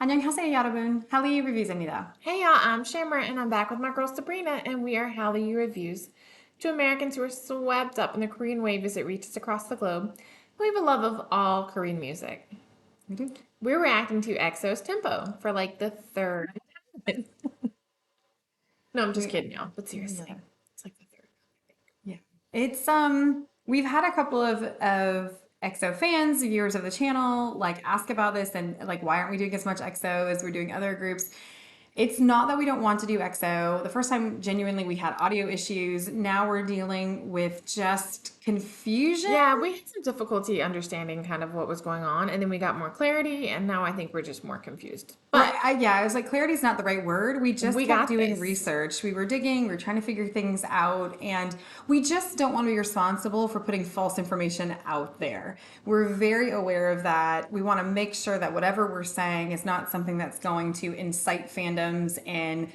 안녕하세요, 여러분. 할리 리뷰즈입니다. Hey y'all, I'm Shammer and I'm back with my girl Sabrina and we are Hallyu Reviews. Two Americans who are swept up in the Korean wave as it reaches across the globe. We have a love of all Korean music. We do. We're reacting to EXO's Tempo for like the third time. No, I'm just We, kidding y'all, but yeah. seriously, it's like the third. Yeah. It's we've had a couple of EXO fans, viewers of the channel, like ask about this and like why aren't we doing as much EXO as we're doing other groups? It's not that we don't want to do EXO. The first time, genuinely, we had audio issues. Now we're dealing with just confusion. Yeah, we had some difficulty understanding kind of what was going on, and then we got more clarity, and now I think we're just more confused. Right. But Yeah, I was like, clarity's not the right word. We just we kept got doing this. research. We were digging, we were trying to figure things out, and we just don't want to be responsible for putting false information out there. We're very aware of that. We want to make sure that whatever we're saying is not something that's going to incite fandoms and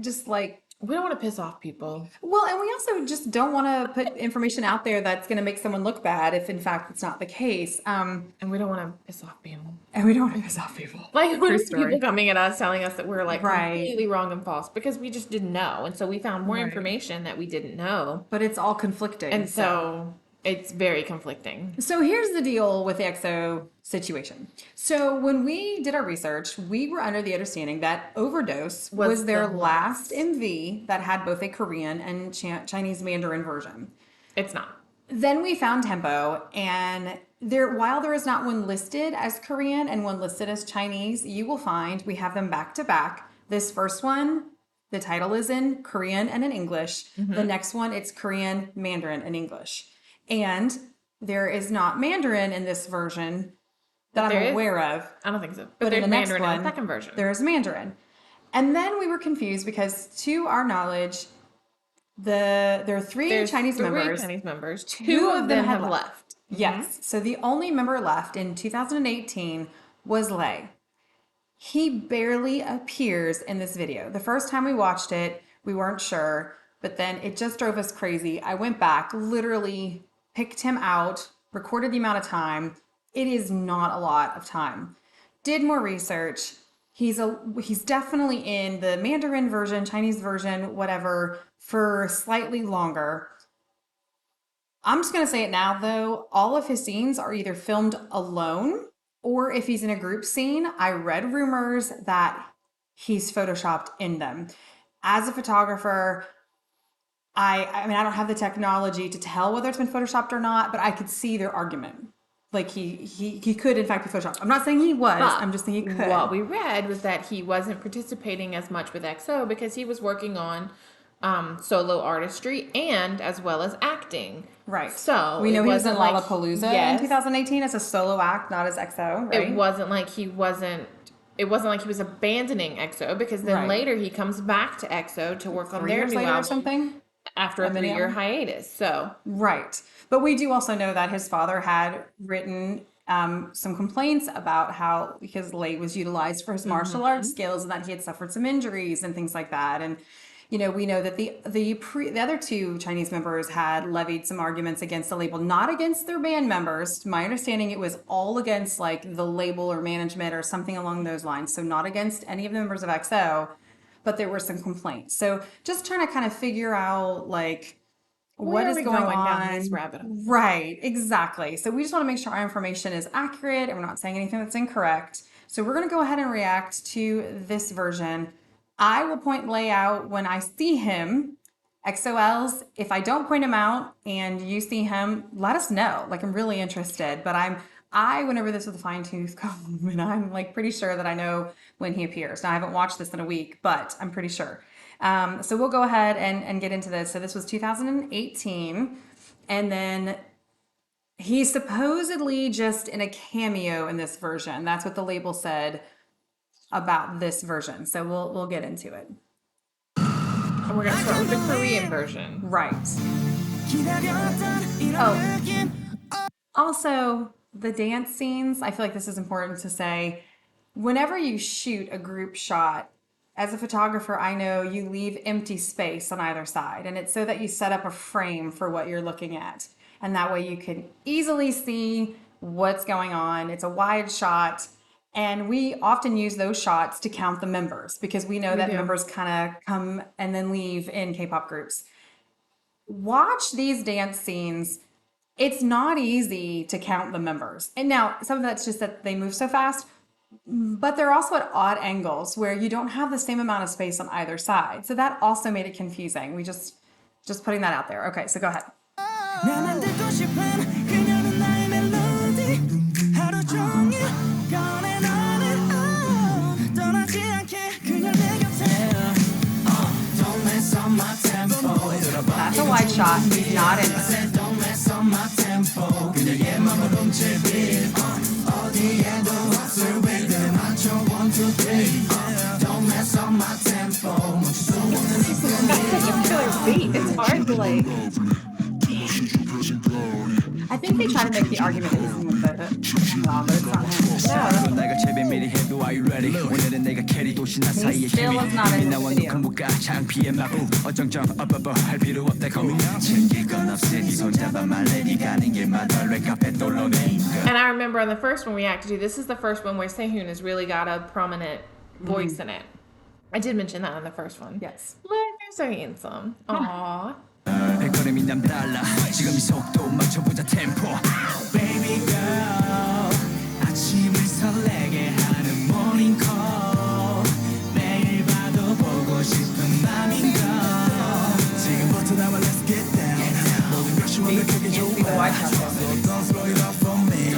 just like, We don't want to piss off people. well, and we also just don't want to put information out there that's going to make someone look bad if in fact it's not the case. And we don't want to piss off people. And we don't want to piss off people. Like True when people story. coming at us telling us that we're like Right. completely wrong and false because we just didn't know. And so we found more Right. information that we didn't know. But it's all conflicting. And so it's very conflicting. So here's the deal with the EXO situation. So when we did our research, we were under the understanding that Overdose was their the last MV that had both a Korean and Chinese Mandarin version. It's not. Then we found Tempo, and while there is not one listed as Korean and one listed as Chinese, you will find we have them back to back. This first one, the title is in Korean and in English. The next one, it's Korean, Mandarin, and English. And there is not Mandarin in this version that There I'm is? aware of. I don't think so. But But in there's the next Mandarin in one, the second version. there is Mandarin. And then we were confused because, to our knowledge, there are three There's Chinese three members. Chinese members. Two Two of of them them had have left. left. Yes. So the only member left in 2018 was Lay. He barely appears in this video. The first time we watched it, we weren't sure, but then it just drove us crazy. I went back, literally picked him out, recorded the amount of time. It is not a lot of time. Did more research. He's definitely in the Mandarin version, Chinese version, whatever, for slightly longer. I'm just going to say it now, though. All of his scenes are either filmed alone or if he's in a group scene, I read rumors that he's photoshopped in them. As a photographer, I mean, I don't have the technology to tell whether it's been photoshopped or not, but I could see their argument. Like he could in fact be photoshopped. I'm not saying he was. But I'm just saying he could. what we read was that he wasn't participating as much with EXO because he was working on solo artistry and as well as acting. Right. So We know it he was in wasn't like Lollapalooza in yes, 2018 as a solo act, not as EXO, right? it wasn't like he wasn't. It wasn't like he was abandoning EXO because then Right. later he comes back to EXO to work on 3 their years new later or album something. after a mini 3-year album? hiatus. So Right. But we do also know that his father had written some complaints about how because Lei was utilized for his martial arts skills and that he had suffered some injuries and things like that. And you know, we know that the other two Chinese members had levied some arguments against the label, not against their band members. To my understanding, it was all against like the label or management or something along those lines. So not against any of the members of EXO, but there were some complaints. So just trying to kind of figure out like what where are is we going going down on. this rabbit hole? Right, exactly. So we just want to make sure our information is accurate and we're not saying anything that's incorrect. So we're going to go ahead and react to this version. I will point Lay out when I see him. EXO-Ls, if I don't point him out and you see him, let us know. Like I'm really interested, but I went over this with a fine tooth comb and I'm like pretty sure that I know when he appears. Now I haven't watched this in a week, but I'm pretty sure. So we'll go ahead and get into this. So this was 2018, and then he's supposedly just in a cameo in this version. That's what the label said about this version. So we'll get into it. And we're gonna start with the Korean version. Right. Oh, also the dance scenes. I feel like this is important to say. Whenever you shoot a group shot, as a photographer, I know you leave empty space on either side, and it's so that you set up a frame for what you're looking at. And that way you can easily see what's going on. It's a wide shot, And we often use those shots to count the members because we know We that do. members kind of come and then leave in K-pop groups. Watch these dance scenes. It's not easy to count the members. And now some of that's just that they move so fast, but they're also at odd angles where you don't have the same amount of space on either side. So that also made it confusing. We just putting that out there. Okay, so go ahead. 나만 듣고 싶은 그녀는 나의 멜로디 하루 종일 꺼내 너는 떠나지 않게 그녀 내 곁에 Don't mess up my tempo That's a wide shot. He's not in it. Don't mess up my tempo 그녀의 맘을 훔칠 beat 어디에도 없을 rhythm 맞춰 1, 2, 3 Don't mess up my tempo 멈추지 않는 이 That's such a killer beat. It's hard to like. I think they try to make the argument that he's with the but it's not him. 내가 제발 미리 해도 Are you ready 오늘은 내가 캐리 도시나 사이의 still 힘이 is not in 이미 this 나와 video. 누군가 창피해 마구 어정쩡 할 필요 없다 고민 챙길 건 없으니 손잡아 말래 네 가는 길마다 랩카페 돌로네 And I remember on the first one we acted to, this is the first one where Sehun has really got a prominent voice in it. I did mention that in the first one. Yes. Look, they're so handsome. Aww. 발걸음이 남달라 지금 이 속도 맞춰보자 템포 Baby girl 아침을 설레게 하는 morning call 매일 봐도 보고 싶은 맘인걸 지금부터 나와 let's get down 모든 것이 완벽하게 Can't see the 좋아 wide shot though. Don't slow it up for me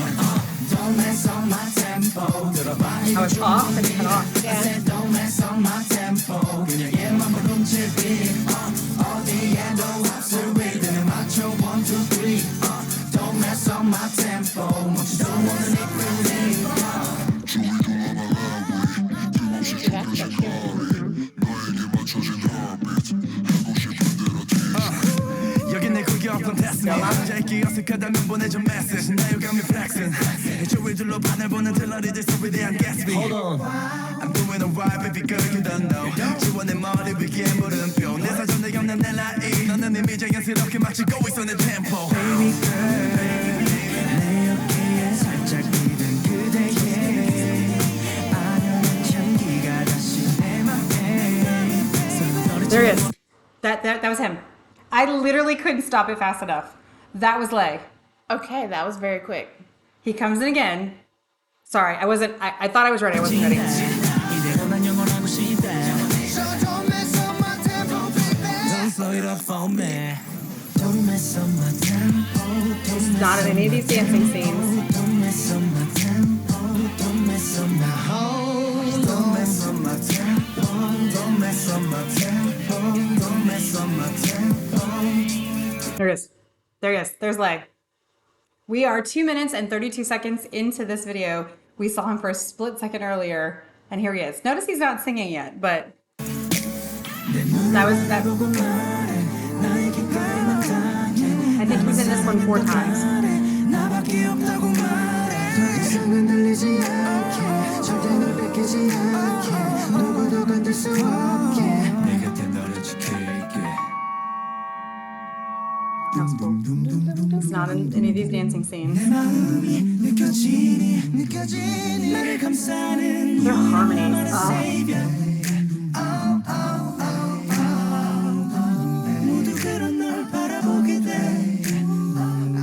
Don't mess up my tempo 들어봐 Oh, it's off and cut off. I said don't mess up my tempo 그녀의 맘을 훔칠 beat 어디에도 없을 rhythm 맞춰 1, 2, 3 Don't mess up my tempo 멈추지 않는 이 feeling 여긴 내 구경 콘테스트 짧게 어색하다면 보내줘 메시지 나 유감이 flexing 조일들로 바늘 보는 딜러리들 소비에 대한 Gatsby Hold on I'm doing alright baby girl you don't know 지워 내 머리 위에 물음표 내 사전에 겪는 내 나이 너는 이미 자연스럽게 맞추고 있어 내 템포 Baby girl 내 어깨에 살짝 기댄 그대의 아련한 향기가 다시 내 맘에 There he is. That was him. I literally couldn't stop it fast enough. That was Lay. Okay, that was very quick. He comes in again. Sorry, I thought I was ready. I wasn't ready. 이대로 난 영원하고 싶다 Don't mess up my tempo baby Don't slow it up for me Don't mess up my tempo Not in any of these dancing scenes. Don't mess up my tempo Don't mess up my hold Don't mess up my tempo Don't mess up my tempo Don't mess up my tempo There he is. There he is. There's Lay. We are 2 minutes and 32 seconds into this video. We saw him for a split second earlier, and here he is. Notice he's not singing yet, but that was that. I think he's in this one 4 times. 나밖에 없다고 말해 더 이상은 들리지 않게 절대 널 뺏기지 않게 누구도 건들 수 없게 내 곁에 너를 지킬게 That's cool. It's not in any of these dancing scenes. 내 마음이 느껴지니 나를 감싸는 Their harmonies. 모두 그런 널 바라보게 돼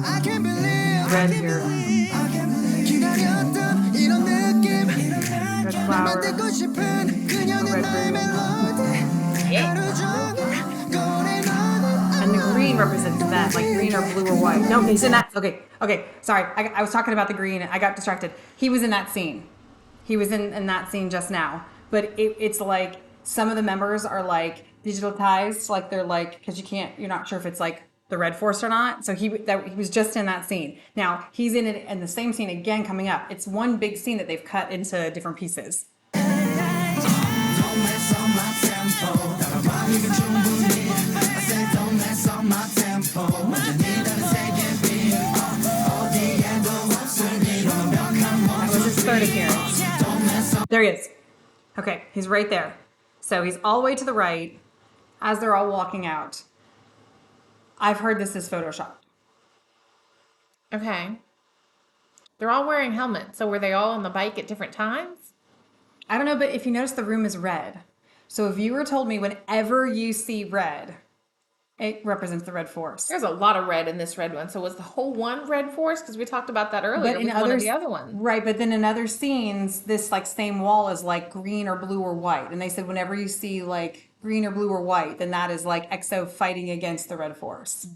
I can't believe Red here. 기다렸던 이런 느낌 Red flower. 만들고 싶은 그녀는 나의 멜로디 하루 종일 꺼내 너는 And the green represents that, like green or blue or white. No, he's in that. Okay. Sorry, I was talking about the green. I got distracted. He was in that scene. He was in that scene just now. But it's like some of the members are like digitalized, like they're like because you're not sure if it's like the Red Force or not. So he was just in that scene. Now he's in it in the same scene again coming up. It's one big scene that they've cut into different pieces. Don't mess up my tempo 따라와 이건 충분히 I said don't mess up my tempo 완전히 다른 세계 빛 어디에도 없을 이런 완벽한 That was his third appearance. Don't mess up There he is. Okay, he's right there. So he's all the way to the right as they're all walking out. I've heard this is Photoshopped. Okay. They're all wearing helmets. So were they all on the bike at different times? I don't know, but if you notice, the room is red. So if you were told me whenever you see red, it represents the red force. There's a lot of red in this red one. So was the whole one red force? Because we talked about that earlier with one of the other ones. Right, but then in other scenes, this like same wall is like green or blue or white. And they said whenever you see like green or blue or white, then that is like EXO fighting against the red force.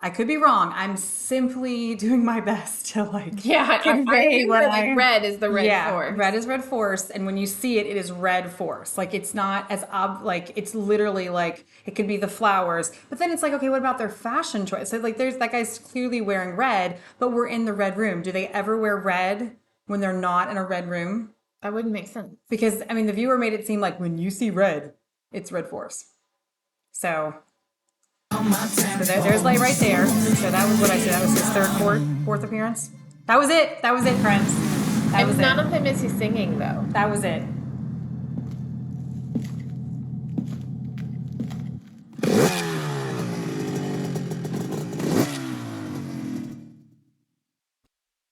I could be wrong. I'm simply doing my best to like convey what red is the red force. Red is red force, and when you see it, it is red force. Like it's not as like it's literally like it could be the flowers, but then it's like, okay, what about their fashion choice? So like there's that guy's clearly wearing red, but we're in the red room. Do they ever wear red when they're not in a red room? That wouldn't make sense. Because I mean, the viewer made it seem like when you see red, it's red force. So there's Lay right there. So that was what I said. That was his third, fourth appearance. That was it. That was it, friends. That was none of them is he singing though. That was it.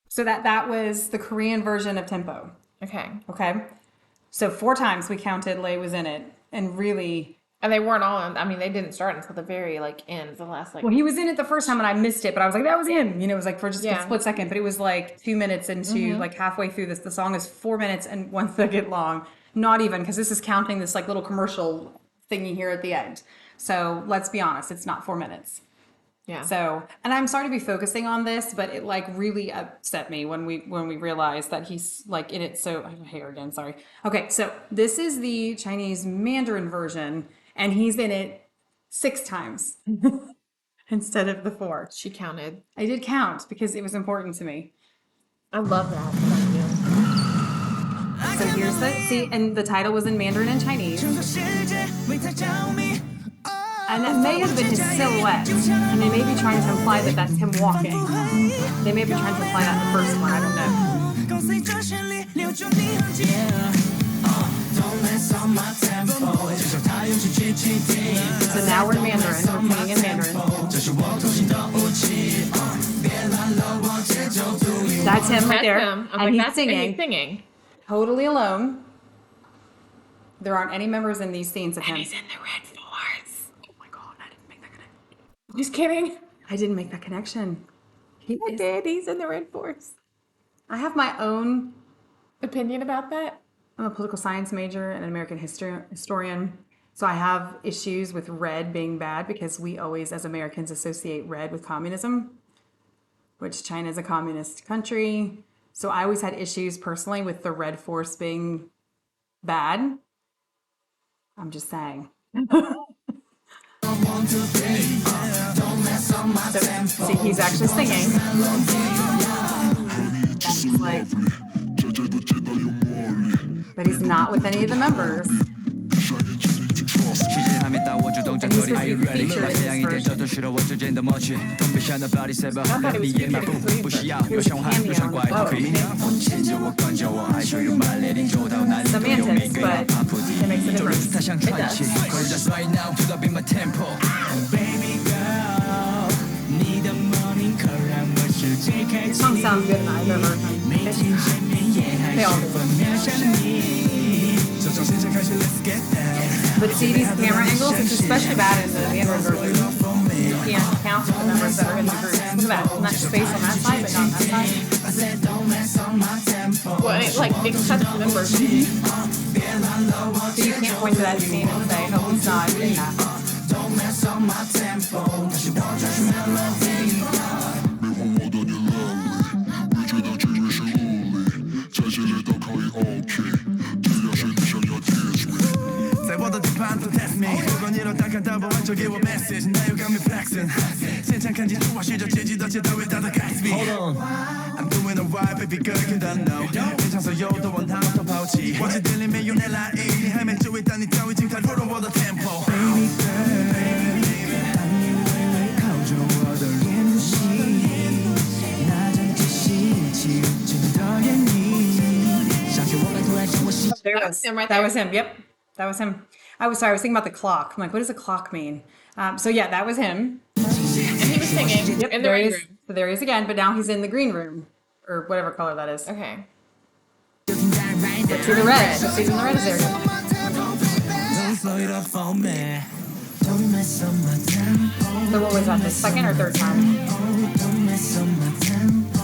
So that was the Korean version of Tempo. Okay. Okay. So 4 times we counted Lay was in it, and really. And they weren't all in, I mean, they didn't start until the very, like, end, the last, like... Well, he was in it the first time, and I missed it, but I was like, that was him. You know, it was like for just a split second, but it was like 2 minutes into, like, halfway through this. The song is 4 minutes and 1 second long. Not even, because this is counting this, like, little commercial thingy here at the end. So, let's be honest, it's not 4 minutes. Yeah. So, and I'm sorry to be focusing on this, but it, like, really upset me when we realized that he's, like, in it. So, here again, sorry. Okay, so this is the Chinese Mandarin version, and he's in it 6 times instead of the 4. She counted. I did count because it was important to me. I love that. So here's see, and the title was in Mandarin and Chinese. And that may have been his silhouette. And they may be trying to imply that that's him walking. They may be trying to imply that in the first one. I don't know. So now we're in Mandarin. We're singing in Mandarin. That's him right there. And he's singing. Totally alone. There aren't any members in these scenes of him. And he's in the red force. Oh my God, I didn't make that connection. Just kidding. I didn't make that connection. I did. He's in the red force. I have my own opinion about that. I'm a political science major and an American historian. So I have issues with red being bad because we always, as Americans, associate red with communism, which China is a communist country. So I always had issues personally with the red force being bad. I'm just saying. So, see, he's actually singing. Like, but he's not with any of the members. And he's supposed to be featured in this version. Semantics, but it makes a difference. It does. This song sounds good, and I've ever heard. They all do. But see these camera angles, it's especially bad in the Android version. You can't count the numbers that are in the group. Look at that. Not space on that side, but not on that side. Well, it, like, it cuts the numbers. So you can't point to that scene and say, oh, he's not doing that. Hold on. I'm doing alright, baby girl, you don't know. 괜찮아서 요도 원 하나 더 파우치. watch 들리면 내 라인. 헤매져 있다니 따위 지금 다 rolling the tempo. Baby girl, That was him. Yep, that was him. I was thinking about the clock. I'm like, what does a clock mean? So yeah, that was him. And he was singing in the red room. So there he is again, but now he's in the green room. or whatever color that is. Okay. Let's see the red. Let's see the red is there. Don't slow it up for me. Don't mess up my tempo. So what was that, the second or third time? Don't mess up my tempo.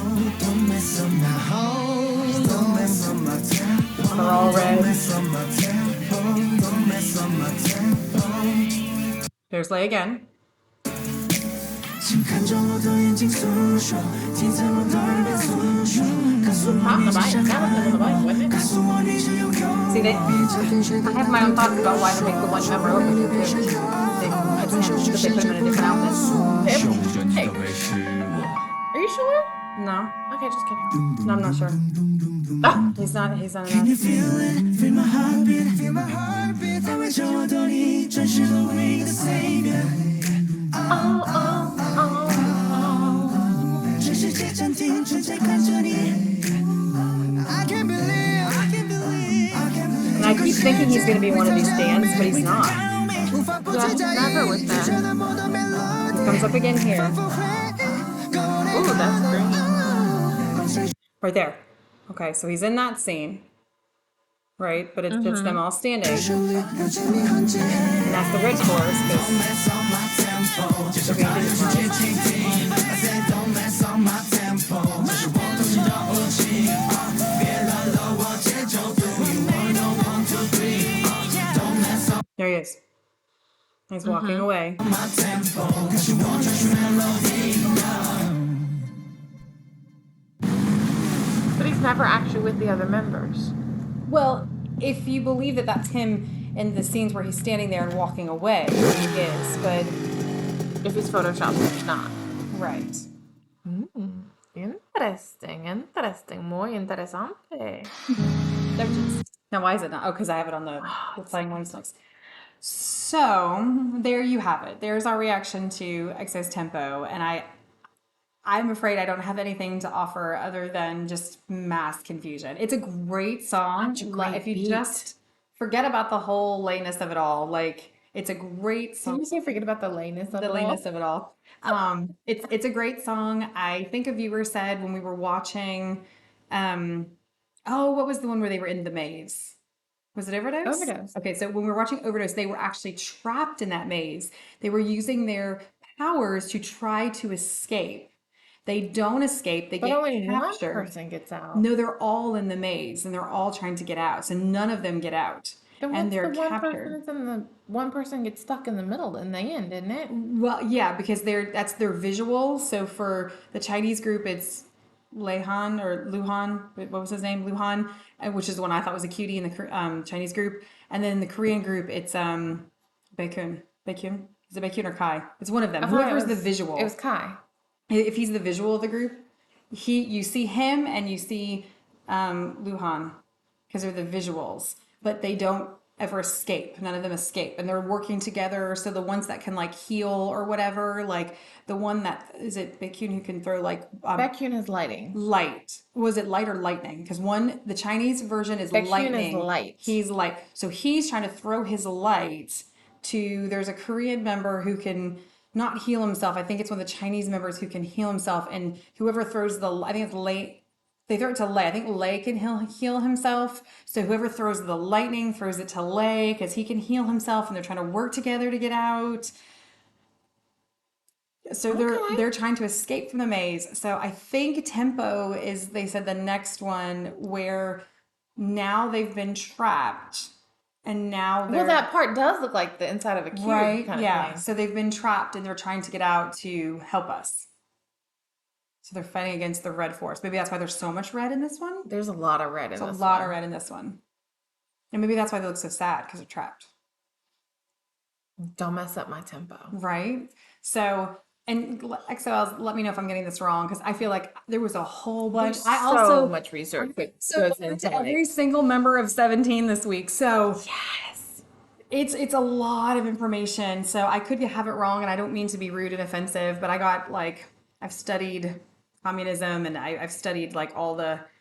Don't mess up my hold. Don't mess up my tempo. They're all red. Don't mess up my tempo. Don't mess up my tempo. There's Lay again. 请看着我的眼睛诉说，听在我的耳边诉说，告诉我你是想要，告诉我你是拥有。 See, I have my own thoughts about why they make the one member look like it's him, but they put him in a different outfit. 守着你的唯是我。 Are you sure? No, Okay, just kidding. no, I'm not sure. Oh, He's not in Can you that. feel it? Feel my heartbeat. Feel my heartbeat. 在围着我的你，真实的唯一的 savior。 oh, oh, oh, oh. 这世界暂停，纯粹看着你。I can't believe, I can't believe, I can't believe. And I keep thinking he's going to be one of these stands, but he's not. Yeah, never with that. He comes up again here, Ooh, that's green. right there. Okay, so he's in that scene, right? But it's just them all standing, and that's the red chorus because they're being digitized. There he is. He's walking away. But he's never actually with the other members. Well, if you believe that that's him in the scenes where he's standing there and walking away, he is, but If he's photoshopped, he's not. right. Interesting. Muy interesante. Now, why is it not? Oh, because I have it on the playing ones next. So there you have it. There's our reaction to EXO's Tempo, and I'm afraid I don't have anything to offer other than just mass confusion. It's a great song. Such a great If you beat. just forget about the whole lateness of it all, like it's a great Did song. you say forget about the lateness of The it lateness all? of it all. It's a great song. I think a viewer said when we were watching, what was the one where they were in the maze? Was it Overdose? Overdose. Okay, so when we were watching Overdose, they were actually trapped in that maze. They were using their powers to try to escape. They don't escape. They But get only one captured. person gets out. No, they're all in the maze and they're all trying to get out. So none of them get out. Then And what's they're the one captured. person that's in the one person gets stuck in the middle in the end, isn't it? Well, yeah, because that's their visual. So for the Chinese group, it's Leihan or Luhan. What was his name? Luhan, which is the one I thought was a cutie in the Chinese group. And then the Korean group, it's Baekhyun. Baekhyun? Is it Baekhyun or Kai? It's one of them. I thought Whoever's it the was- visual. It was Kai. If he's the visual of the group, you see him and you see Luhan because they're the visuals, but they don't ever escape. None of them escape, and they're working together. So the ones that can like heal or whatever, like the one that is it Baekhyun who can throw like Baekhyun is lighting. light. Was it light or lightning? Because the Chinese version is Baekhyun is lightning. light. He's light. So he's trying to throw his light to. There's a Korean member who can not heal himself. I think it's one of the Chinese members who can heal himself, and whoever throws I think it's Lei. They throw it to Lei. I think Lei can heal himself. So whoever throws the lightning throws it to Lei because he can heal himself, and they're trying to work together to get out. So they're trying to escape from the maze. So I think Tempo is, they said, the next one where now they've been trapped and now they're Well, that part does look like the inside of a cube right. kind of Yeah. thing. So they've been trapped and they're trying to get out to help us. So they're fighting against the red force. Maybe that's why there's so much red in this one. There's a lot of red in There's this a lot one. of red in this one. And maybe that's why they look so sad because they're trapped. Don't mess up my tempo. Right. So, and EXO-L, let me know if I'm getting this wrong because I feel like there was a whole bunch. There's I also so much research that so goes into into every like, single member of 17 this week. So yes. it's a lot of information. So I could have it wrong, and I don't mean to be rude and offensive, but I got like I've studied communism and I've studied like all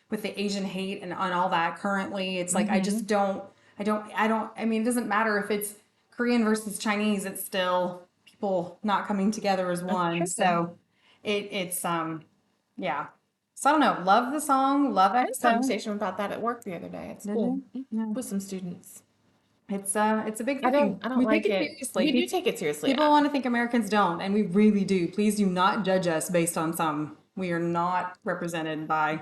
with the Asian hate and on all that currently. It's like I just don't I mean it doesn't matter if it's Korean versus Chinese, it's still people not coming together as one. true. So it's yeah. So I don't know. Love the song. Love I had a EXO. conversation about that at work the other day at Did school you? Yeah. with some students. It's a big I thing. don't We take like it it. seriously. We do take it seriously. People want to think Americans don't, and we really do. Please do not judge us based on some. We are not represented by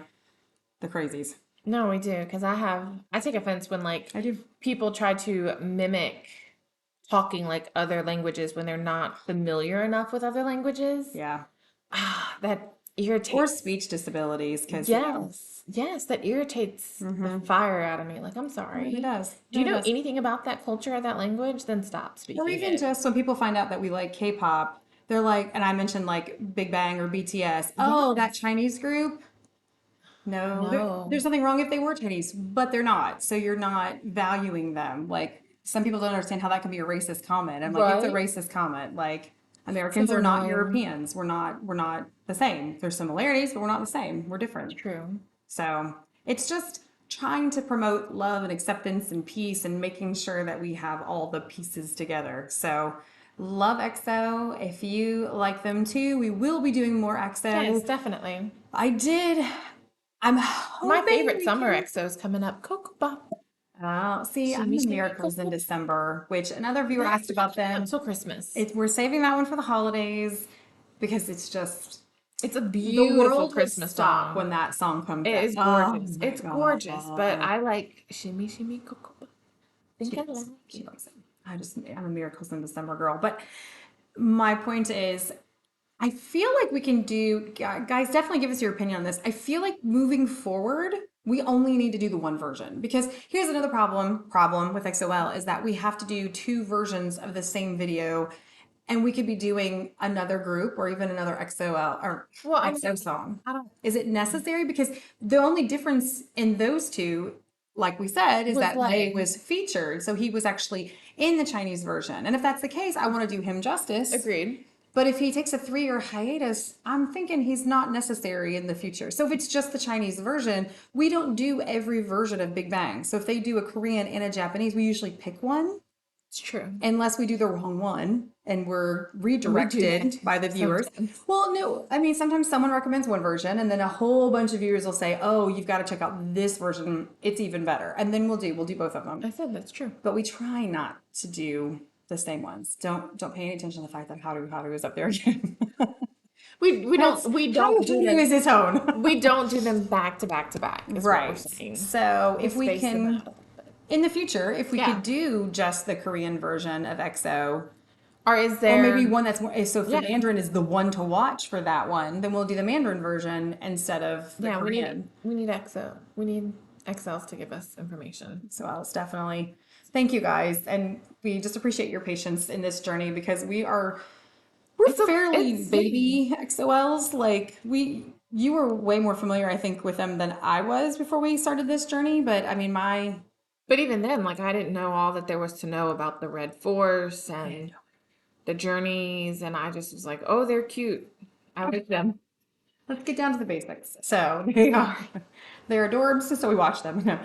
the crazies. No, we do, because I take offense when like I do. people try to mimic talking like other languages when they're not familiar enough with other languages. Yeah. That Or irritates. speech disabilities, because Yes, that irritates the fire out of me. Like, I'm it really sorry. does. It Do you really know does. anything about that culture or that language? Then stop Or speaking even it. just when people find out that we like K-pop, they're like, and I mentioned like Big Bang or BTS. Oh, that Yes. Chinese group. No, there's No. nothing wrong if they were Chinese, but they're not. So you're not valuing them. Like some people don't understand how that can be a racist comment. I'm like, it's a Right? racist comment. Like Americans So are not annoying. Europeans. We're not the same. There's similarities, but we're not the same. We're different. True. So it's just trying to promote love and acceptance and peace and making sure that we have all the pieces together. So love EXO. If you like them too, we will be doing more Yes, EXO. definitely. I did. I'm My hoping favorite we summer can. EXO is coming up. Cocoa Pop. Oh, see, I'm Shimmy, in shimmy, Miracles in Cocoa. December, which another viewer That's asked not about coming out them. till Christmas. We're saving that one for the holidays because it's just It's a the beautiful world will Christmas stop when song. that song comes It out. is Oh gorgeous. my It's gorgeous, but God. I like Shimmy Shimmy Cocoa Pop. She Think I does. like She it. likes it. I'm a Miracles in December girl. But my point is, I feel like we can do, guys, definitely give us your opinion on this. I feel like moving forward, we only need to do the one version because here's another problem with EXO-L is that we have to do two versions of the same video and we could be doing another group or even another EXO-L or Well, I mean, EXO song. I don't Is it necessary? Because the only difference in those two, like we said, is was that Lei like was featured. So he was actually in the Chinese version. And if that's the case, I want to do him justice. agreed. But if he takes a 3-year hiatus, I'm thinking he's not necessary in the future. So if it's just the Chinese version, we don't do every version of Big Bang. So if they do a Korean and a Japanese, we usually pick one, It's true. unless we do the wrong one and we're We do that redirected too by the viewers. sometimes. Well, no, I mean, sometimes someone recommends one version and then a whole bunch of viewers will say, oh, you've got to check out this version. It's even better. And then we'll do both of them. I said that's true. But we try not to do the same ones. Don't pay any attention to the fact that Haru is up there again. We don't do Haru them. is his own. We don't do them back to back to back. Is what we're Right. saying. So We if we space them can, out a little bit. in the future, if we Yeah. could do just the Korean version of EXO, Or is or there maybe one that's more, so if the Yeah. Mandarin is the one to watch for that one, then we'll do the Mandarin version instead of the Yeah, Korean. we need EXO. We need XLs to give us information. So Alice, definitely thank you guys. And we just appreciate your patience in this journey because we're fairly it's- baby XOLs. Like you were way more familiar, I think, with them than I was before we started this journey. But I mean, But even then, like I didn't know all that there was to know about the Red Force and the journeys, and I just was like, oh, they're cute. I like them. let's get down to the basics. So they are, they're adorbs, so we watch them.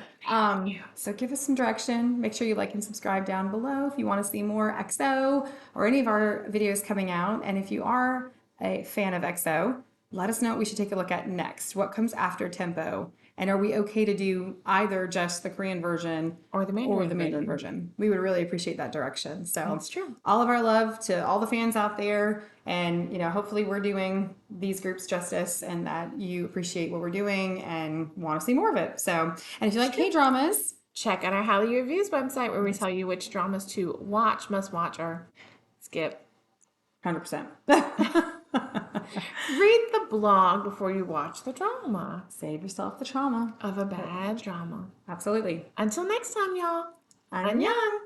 So give us some direction. Make sure you like and subscribe down below if you want to see more XO or any of our videos coming out. And if you are a fan of XO, let us know what we should take a look at next. What comes after Tempo? And are we okay to do either just the Korean version Or the Mandarin version? We would really appreciate that direction. So That's true. all of our love to all the fans out there. And, hopefully we're doing these groups justice and that you appreciate what we're doing and want to see more of it. So, and if you like K-dramas, Check out our Hallyu Reviews website where we tell you which dramas to watch, must watch, or skip. 100%. Read the blog before you watch the drama Save yourself the trauma. of a bad drama. Absolutely. Until next time, y'all. Annyeong.